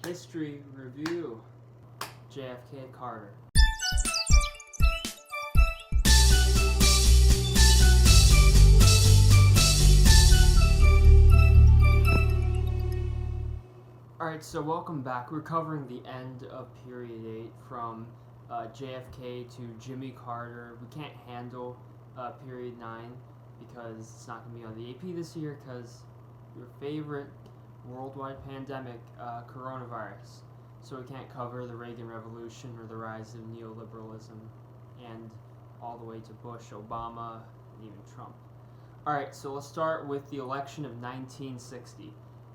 History Review. JFK Carter. Alright, so welcome back. We're covering the end of Period 8 from JFK to Jimmy Carter. We can't handle Period 9 because it's not going to be on the AP this year because your favorite worldwide pandemic, coronavirus. So we can't cover the Reagan Revolution or the rise of neoliberalism and all the way to Bush, Obama, and even Trump. Alright, so let's start with the election of 1960.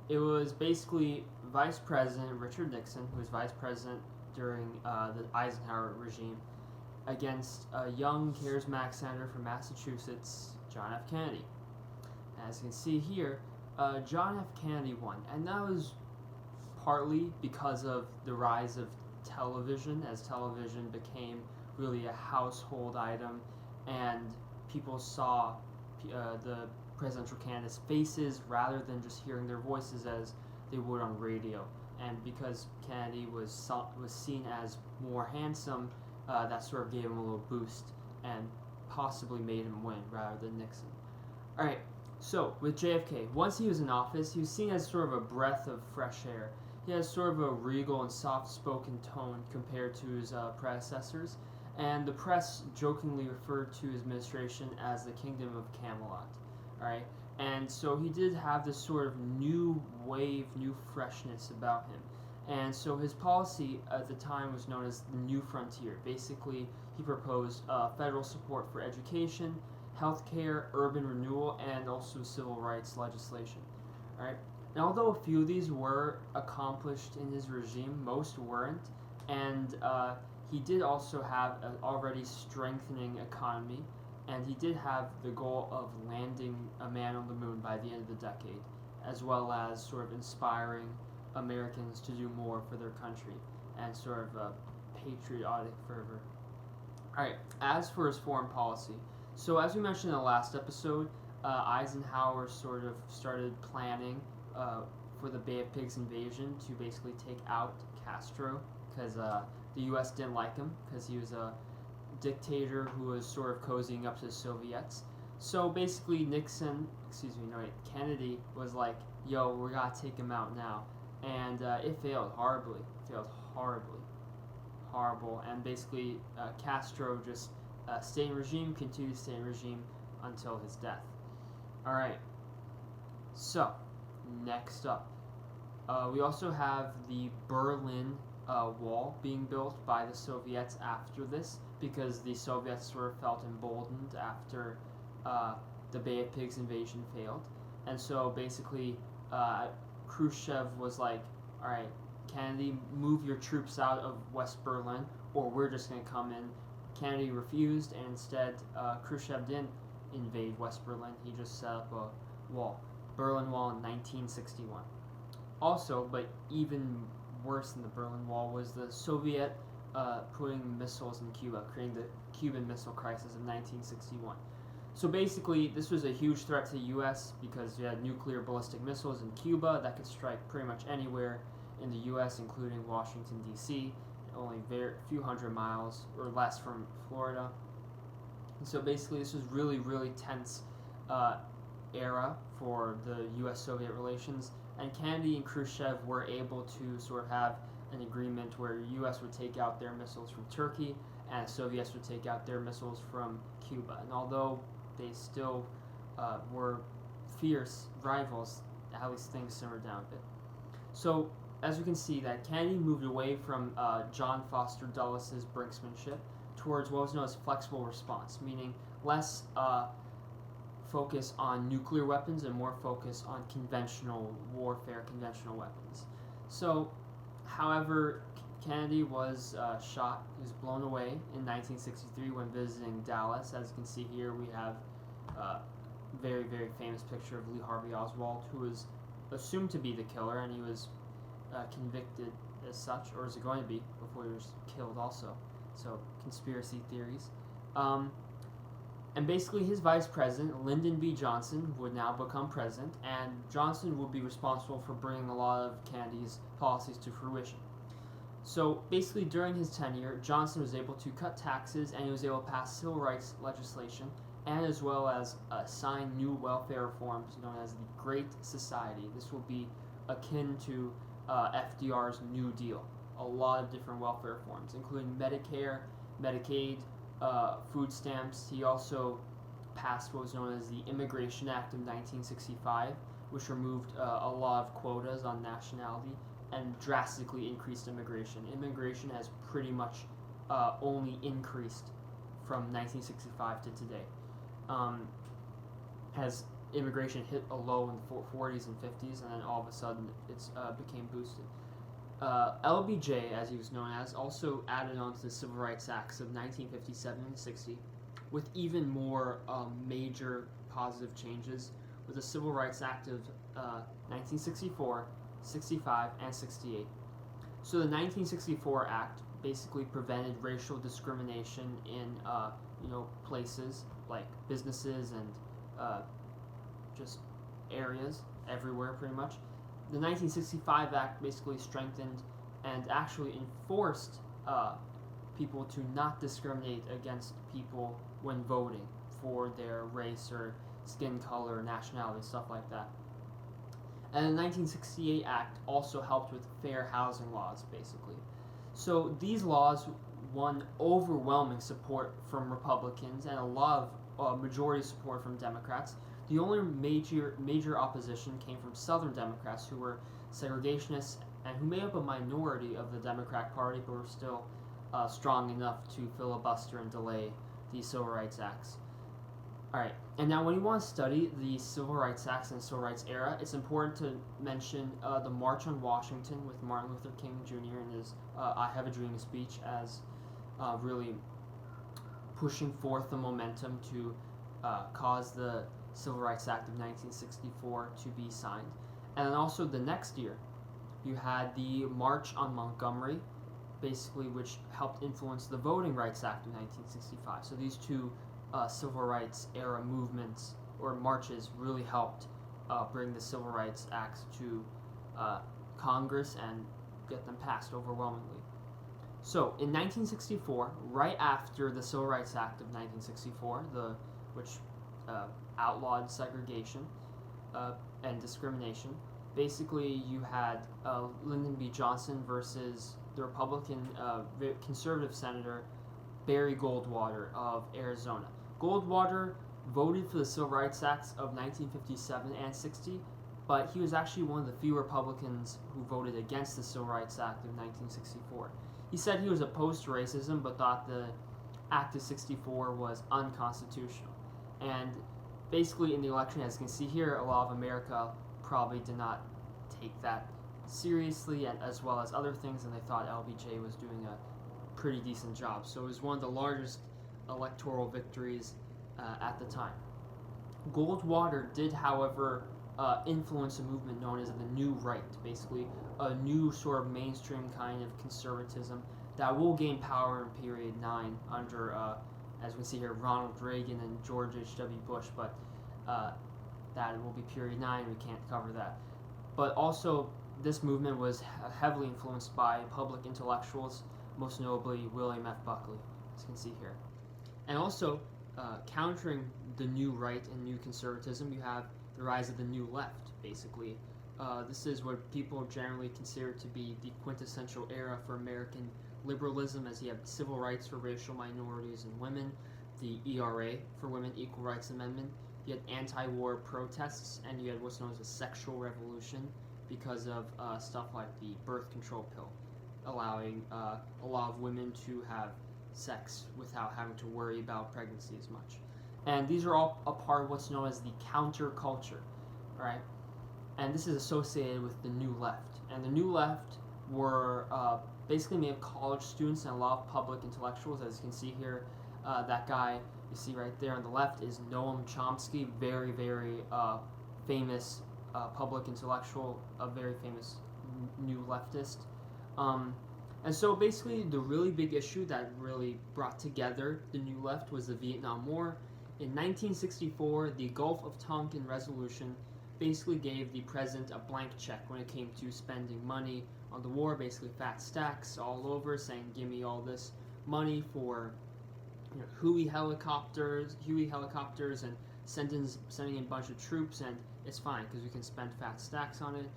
It was basically Vice President Richard Nixon, who was Vice President during the Eisenhower regime, against a young, charismatic senator from Massachusetts, John F. Kennedy. As you can see here, John F. Kennedy won, and that was partly because of the rise of television, as television became really a household item, and people saw the presidential candidates' faces rather than just hearing their voices as they would on radio. And because Kennedy was seen as more handsome, that sort of gave him a little boost and possibly made him win rather than Nixon. Alright, so with JFK, once he was in office, he was seen as sort of a breath of fresh air. He has sort of a regal and soft-spoken tone compared to his predecessors, and the press jokingly referred to his administration as the Kingdom of Camelot. Alright, and so he did have this sort of new wave, new freshness about him. And so his policy at the time was known as the New Frontier. Basically, he proposed federal support for education, healthcare, urban renewal, and also civil rights legislation. Alright, and although a few of these were accomplished in his regime, most weren't, and he did also have an already strengthening economy, and he did have the goal of landing a man on the moon by the end of the decade, as well as sort of inspiring Americans to do more for their country and sort of a patriotic fervor. Alright, as for his foreign policy, so as we mentioned in the last episode, Eisenhower sort of started planning for the Bay of Pigs invasion to basically take out Castro because the U.S. didn't like him because he was a dictator who was sort of cozying up to the Soviets. So basically Kennedy was like, yo, we gotta take him out now. And it failed horribly. Horrible. And basically Castro just stayed in regime, continued to stay in regime until his death. Alright, so next up, we also have the Berlin Wall being built by the Soviets after this, because the Soviets sort of felt emboldened after the Bay of Pigs invasion failed. And so basically Khrushchev was like, alright, Kennedy, move your troops out of West Berlin or we're just going to come in. Kennedy refused, and instead Khrushchev didn't invade West Berlin. He just set up a wall, Berlin Wall, in 1961. Also, but even worse than the Berlin Wall, was the Soviet putting missiles in Cuba, creating the Cuban Missile Crisis of 1961. So basically, this was a huge threat to the U.S. because you had nuclear ballistic missiles in Cuba that could strike pretty much anywhere in the U.S., including Washington, D.C., only a few hundred miles or less from Florida. And so basically, this was really, really tense era for the U.S.-Soviet relations, and Kennedy and Khrushchev were able to sort of have an agreement where the U.S. would take out their missiles from Turkey and the Soviets would take out their missiles from Cuba. And although they still were fierce rivals, at least things simmered down a bit. So, as you can see, that Kennedy moved away from John Foster Dulles' brinksmanship towards what was known as flexible response, meaning less focus on nuclear weapons and more focus on conventional warfare, conventional weapons. So, however, Kennedy was shot. He was blown away in 1963 when visiting Dallas. As you can see here, we have a very, very famous picture of Lee Harvey Oswald, who was assumed to be the killer, and he was convicted as such, or is it going to be, before he was killed also. So, conspiracy theories. And basically, his vice president, Lyndon B. Johnson, would now become president, and Johnson would be responsible for bringing a lot of Kennedy's policies to fruition. So basically, during his tenure, Johnson was able to cut taxes, and he was able to pass civil rights legislation, and as well as sign new welfare reforms known as the Great Society. This will be akin to FDR's New Deal. A lot of different welfare reforms, including Medicare, Medicaid, food stamps. He also passed what was known as the Immigration Act of 1965, which removed a lot of quotas on nationality and drastically increased immigration. Immigration has pretty much only increased from 1965 to today. Has immigration hit a low in the 40s and 50s, and then all of a sudden it's became boosted. LBJ, as he was known as, also added on to the Civil Rights Acts of 1957 and 60 with even more major positive changes with the Civil Rights Act of 1964, 65, and 68. So the 1964 Act basically prevented racial discrimination in places like businesses and just areas everywhere pretty much. The 1965 Act basically strengthened and actually enforced people to not discriminate against people when voting for their race or skin color, nationality, stuff like that. And the 1968 Act also helped with fair housing laws, basically. So these laws won overwhelming support from Republicans and a lot of majority support from Democrats. The only major opposition came from Southern Democrats, who were segregationists and who made up a minority of the Democratic Party, but were still strong enough to filibuster and delay the Civil Rights Acts. Alright, and now when you want to study the Civil Rights Acts and Civil Rights era, it's important to mention the March on Washington with Martin Luther King Jr. in his I Have a Dream speech as really pushing forth the momentum to cause the Civil Rights Act of 1964 to be signed. And then also the next year, you had the March on Montgomery, basically, which helped influence the Voting Rights Act of 1965. So these two civil rights era movements or marches really helped bring the Civil Rights Acts to Congress and get them passed overwhelmingly. So in 1964, right after the Civil Rights Act of 1964, which outlawed segregation and discrimination, basically you had Lyndon B. Johnson versus the Republican conservative senator Barry Goldwater of Arizona. Goldwater voted for the Civil Rights Acts of 1957 and 60, but he was actually one of the few Republicans who voted against the Civil Rights Act of 1964. He said he was opposed to racism, but thought the Act of 64 was unconstitutional. And basically in the election, as you can see here, a lot of America probably did not take that seriously, and as well as other things, and they thought LBJ was doing a pretty decent job. So it was one of the largest electoral victories at the time. Goldwater did, however, influence a movement known as the New Right, basically a new sort of mainstream kind of conservatism that will gain power in period 9 under, as we see here, Ronald Reagan and George H.W. Bush, but that will be period 9, we can't cover that. But also, this movement was heavily influenced by public intellectuals, most notably William F. Buckley, as you can see here. And also, countering the New Right and New Conservatism, you have the rise of the New Left, basically. This is what people generally consider to be the quintessential era for American liberalism, as you have civil rights for racial minorities and women, the ERA for Women Equal Rights Amendment, you had anti-war protests, and you had what's known as a sexual revolution because of stuff like the birth control pill, allowing a lot of women to have sex without having to worry about pregnancy as much. And these are all a part of what's known as the counterculture, right? And this is associated with the New Left. And the New Left were basically made of college students and a lot of public intellectuals. As you can see here, that guy you see right there on the left is Noam Chomsky, very, very famous public intellectual, a very famous new leftist. And so basically the really big issue that really brought together the New Left was the Vietnam War In 1964, the Gulf of Tonkin Resolution basically gave the president a blank check when it came to spending money on the war, basically fat stacks all over, saying, give me all this money for Huey helicopters, and sending in a bunch of troops, and it's fine because we can spend fat stacks on it.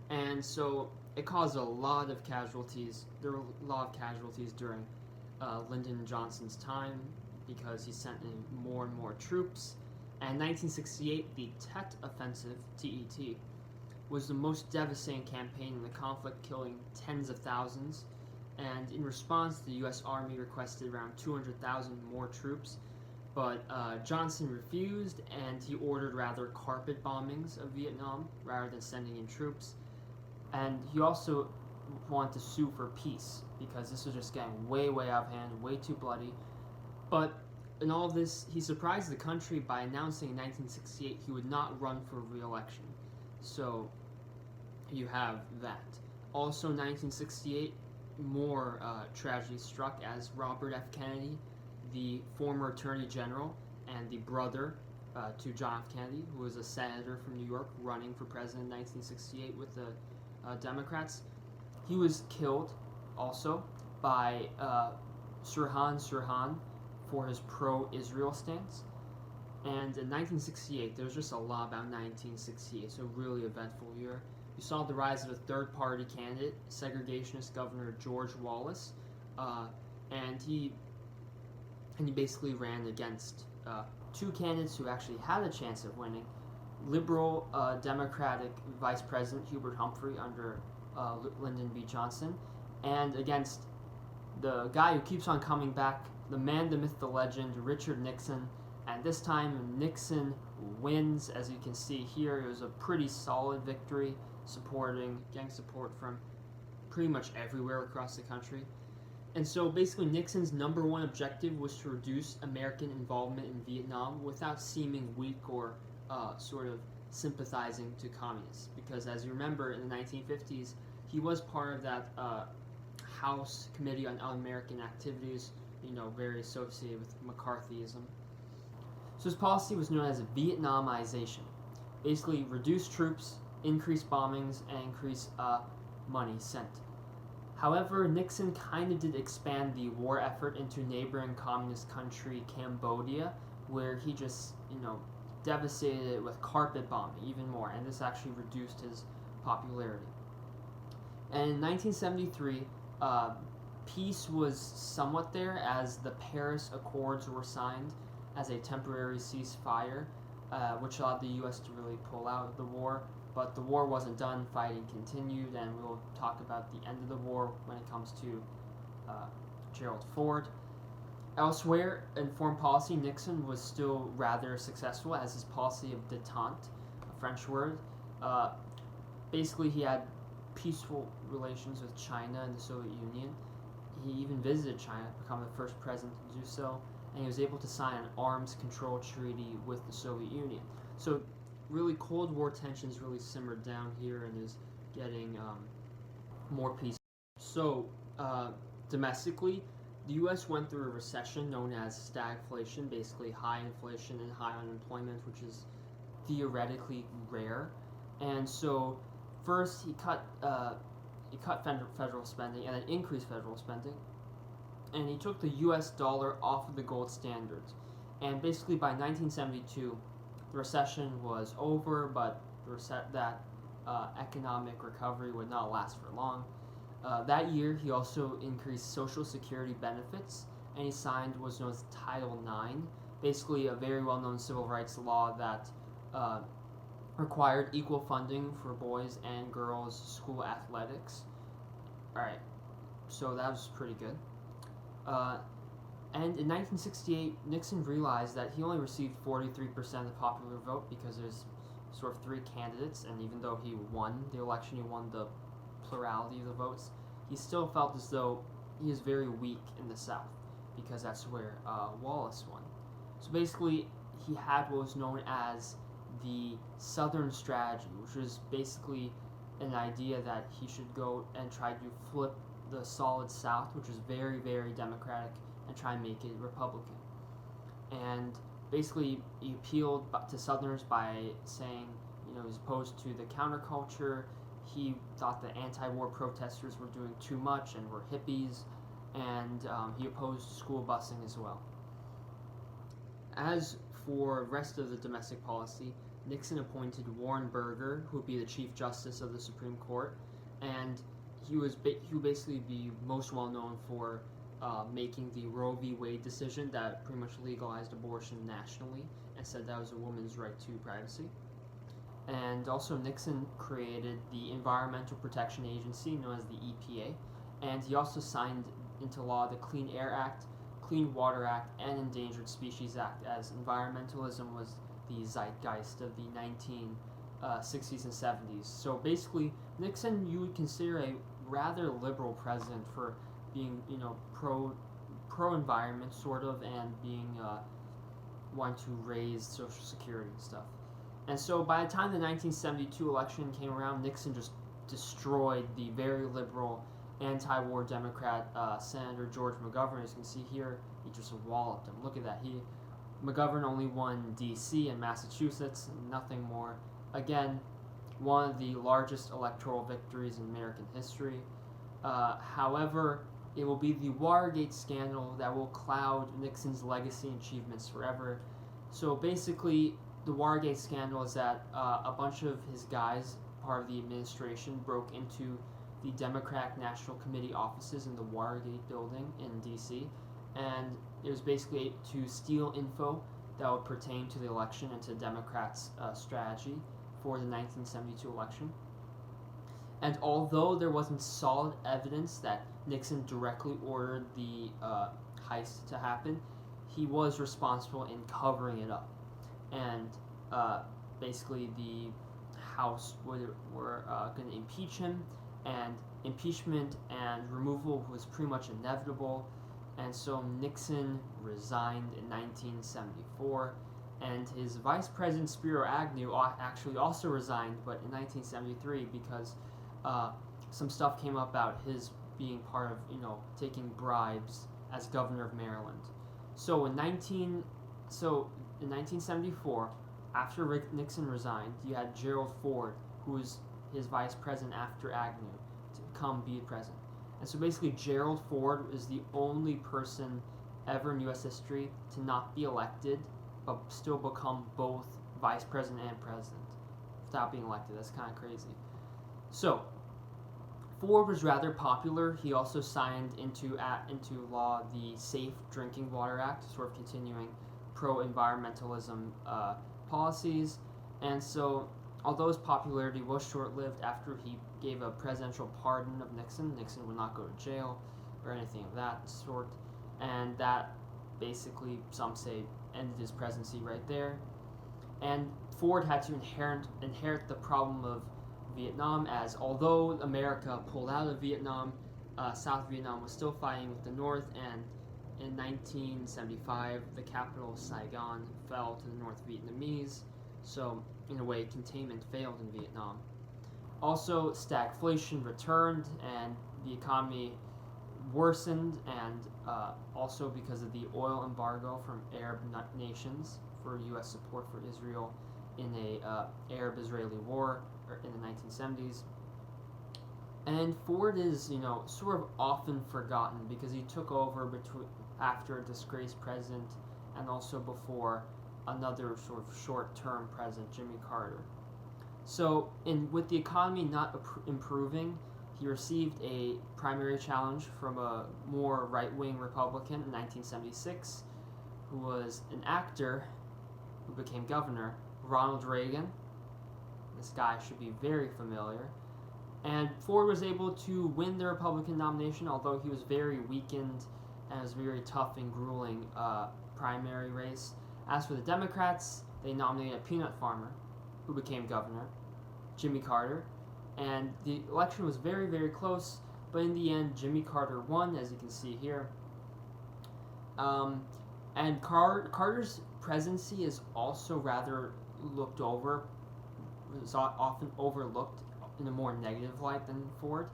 And so it caused a lot of casualties. There were a lot of casualties during Lyndon Johnson's time because he sent in more and more troops. And in 1968, the Tet Offensive, TET, was the most devastating campaign in the conflict, killing tens of thousands. And in response, the U.S. Army requested around 200,000 more troops, but Johnson refused, and he ordered rather carpet bombings of Vietnam rather than sending in troops. And he also wanted to sue for peace because this was just getting way, way out of hand, way too bloody. But in all of this, he surprised the country by announcing in 1968 he would not run for re-election. So you have that. Also, 1968, more tragedy struck as Robert F. Kennedy, the former Attorney General and the brother to John F. Kennedy, who was a senator from New York running for president in 1968 with the Democrats. He was killed also by Sirhan Sirhan for his pro-Israel stance. And in 1968, there was just a lot about 1968. It's a really eventful year. You saw the rise of a third-party candidate, segregationist Governor George Wallace, and he basically ran against two candidates who actually had a chance of winning: liberal Democratic Vice President Hubert Humphrey under Lyndon B. Johnson, and against the guy who keeps on coming back, the man, the myth, the legend, Richard Nixon. And this time, Nixon wins. As you can see here, it was a pretty solid victory, getting support from pretty much everywhere across the country. And so basically Nixon's number one objective was to reduce American involvement in Vietnam without seeming weak or sort of sympathizing to communists. Because as you remember, in the 1950s, he was part of that House Committee on Un-American Activities, very associated with McCarthyism. So his policy was known as Vietnamization. Basically, reduce troops, increase bombings, and increase money sent. However, Nixon kind of did expand the war effort into neighboring communist country Cambodia, where he just, devastated it with carpet bombing even more, and this actually reduced his popularity. And in 1973, peace was somewhat there as the Paris Accords were signed as a temporary ceasefire, which allowed the U.S. to really pull out of the war. But the war wasn't done, fighting continued, and we'll talk about the end of the war when it comes to Gerald Ford. Elsewhere, in foreign policy, Nixon was still rather successful as his policy of détente, a French word. Basically, he had peaceful relations with China and the Soviet Union. He even visited China, become the first president to do so, and he was able to sign an arms control treaty with the Soviet Union. So really Cold War tensions really simmered down here and is getting more peaceful. So domestically, the U.S. went through a recession known as stagflation, basically high inflation and high unemployment, which is theoretically rare. And so first he cut federal spending and then increased federal spending, and he took the U.S. dollar off of the gold standard. And basically by 1972, the recession was over, but that economic recovery would not last for long. That year, he also increased Social Security benefits, and he signed what's known as Title IX, basically a very well-known civil rights law that required equal funding for boys and girls' school athletics. Alright, so that was pretty good. And in 1968, Nixon realized that he only received 43% of the popular vote because there's sort of three candidates, and even though he won the election, he won the plurality of the votes, he still felt as though he is very weak in the South because that's where Wallace won. So basically, he had what was known as the Southern Strategy, which was basically an idea that he should go and try to flip the solid South, which is very, very Democratic, and try and make it Republican. And basically he appealed to Southerners by saying, he was opposed to the counterculture. He thought the anti-war protesters were doing too much and were hippies, and he opposed school busing as well. As for the rest of the domestic policy, Nixon appointed Warren Burger, who would be the Chief Justice of the Supreme Court, and he would basically be most well known for making the Roe v. Wade decision that pretty much legalized abortion nationally and said that was a woman's right to privacy. And also Nixon created the Environmental Protection Agency, known as the EPA, and he also signed into law the Clean Air Act, Clean Water Act, and Endangered Species Act, as environmentalism was the zeitgeist of the 1960s and 70s. So basically, Nixon you would consider a rather liberal president for being, pro-environment sort of, and being wanting to raise Social Security and stuff. And so by the time the 1972 election came around, Nixon just destroyed the very liberal anti-war Democrat Senator George McGovern. As you can see here, he just walloped him. Look at that. McGovern only won D.C. and Massachusetts, nothing more. Again, one of the largest electoral victories in American history. However, it will be the Watergate Scandal that will cloud Nixon's legacy and achievements forever. So basically, the Watergate Scandal is that a bunch of his guys, part of the administration, broke into the Democratic National Committee offices in the Watergate building in D.C., and it was basically to steal info that would pertain to the election and to Democrats' strategy for the 1972 election. And although there wasn't solid evidence that Nixon directly ordered the heist to happen, he was responsible in covering it up. And basically the House were going to impeach him, and impeachment and removal was pretty much inevitable. And so Nixon resigned in 1974, and his vice president Spiro Agnew actually also resigned, but in 1973 because some stuff came up about his being part of, taking bribes as governor of Maryland. So in 1974, after Nixon resigned, you had Gerald Ford, who was his vice president after Agnew, to come be president. And so basically Gerald Ford is the only person ever in U.S. history to not be elected, but still become both vice president and president without being elected. That's kind of crazy. So, Ford was rather popular. He also signed into law the Safe Drinking Water Act, sort of continuing pro-environmentalism policies. And so, although his popularity was short-lived, after he gave a presidential pardon of Nixon would not go to jail or anything of that sort. And that basically, some say, ended his presidency right there. And Ford had to inherit the problem of Vietnam, as although America pulled out of Vietnam, South Vietnam was still fighting with the North, and in 1975, the capital of Saigon fell to the North Vietnamese, so in a way, containment failed in Vietnam. Also, stagflation returned, and the economy worsened, and also because of the oil embargo from Arab nations for U.S. support for Israel in a Arab-Israeli war in the 1970s. And Ford is, sort of often forgotten because he took over after a disgraced president and also before another sort of short-term president, Jimmy Carter. So, with the economy not improving, he received a primary challenge from a more right-wing Republican in 1976, who was an actor who became governor, Ronald Reagan. This guy should be very familiar. And Ford was able to win the Republican nomination, although he was very weakened and it was a very tough and grueling primary race. As for the Democrats, they nominated a peanut farmer who became governor, Jimmy Carter. And the election was very, very close, but in the end, Jimmy Carter won, as you can see here. And Carter's presidency is also rather looked over, was often overlooked in a more negative light than Ford.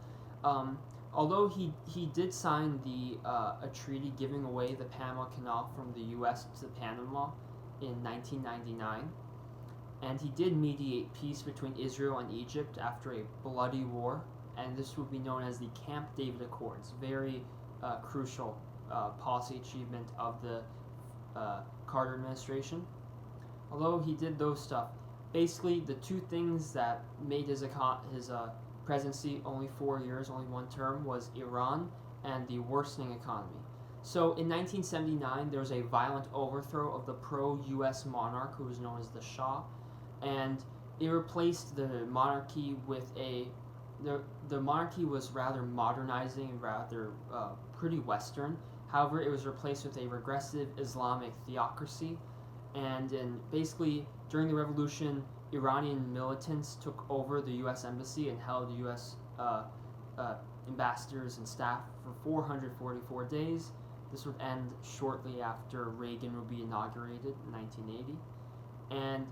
Although he did sign a treaty giving away the Panama Canal from the U.S. to Panama in 1999, and he did mediate peace between Israel and Egypt after a bloody war, and this would be known as the Camp David Accords. Very crucial policy achievement of the Carter administration. Although he did those stuff, basically the two things that made his presidency only 4 years, only one term, was Iran and the worsening economy. So in 1979, there was a violent overthrow of the pro-U.S. monarch who was known as the Shah, and it replaced the monarchy with the monarchy was rather modernizing and rather pretty Western. However, it was replaced with a regressive Islamic theocracy, and basically during the revolution, Iranian militants took over the U.S. embassy and held U.S. Ambassadors and staff for 444 days. This would end shortly after Reagan would be inaugurated in 1980. And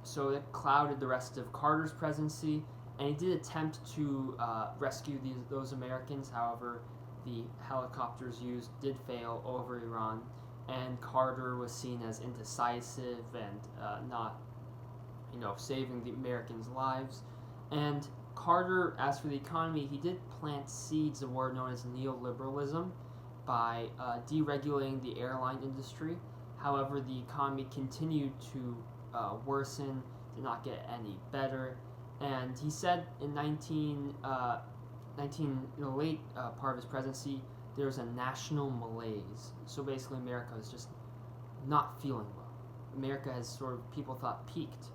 so it clouded the rest of Carter's presidency, and he did attempt to rescue those Americans. However, the helicopters used did fail over Iran, and Carter was seen as indecisive and not, saving the Americans' lives. And Carter, as for the economy, he did plant seeds of what are known as neoliberalism by deregulating the airline industry. However, the economy continued to worsen, did not get any better. And he said in in the late part of his presidency, there was a national malaise. So basically, America was just not feeling well. America has sort of, people thought, peaked.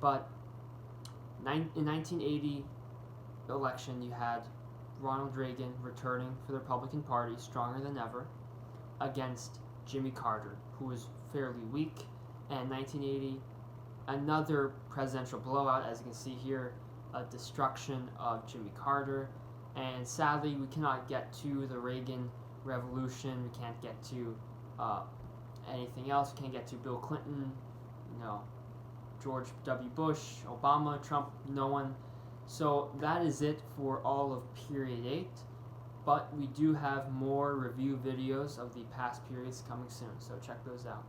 But in 1980 election, you had Ronald Reagan returning for the Republican Party, stronger than ever, against Jimmy Carter, who was fairly weak. And 1980, another presidential blowout, as you can see here, a destruction of Jimmy Carter. And sadly, we cannot get to the Reagan Revolution. We can't get to anything else. We can't get to Bill Clinton, George W. Bush, Obama, Trump, no one. So that is it for all of Period 8. But we do have more review videos of the past periods coming soon, so check those out.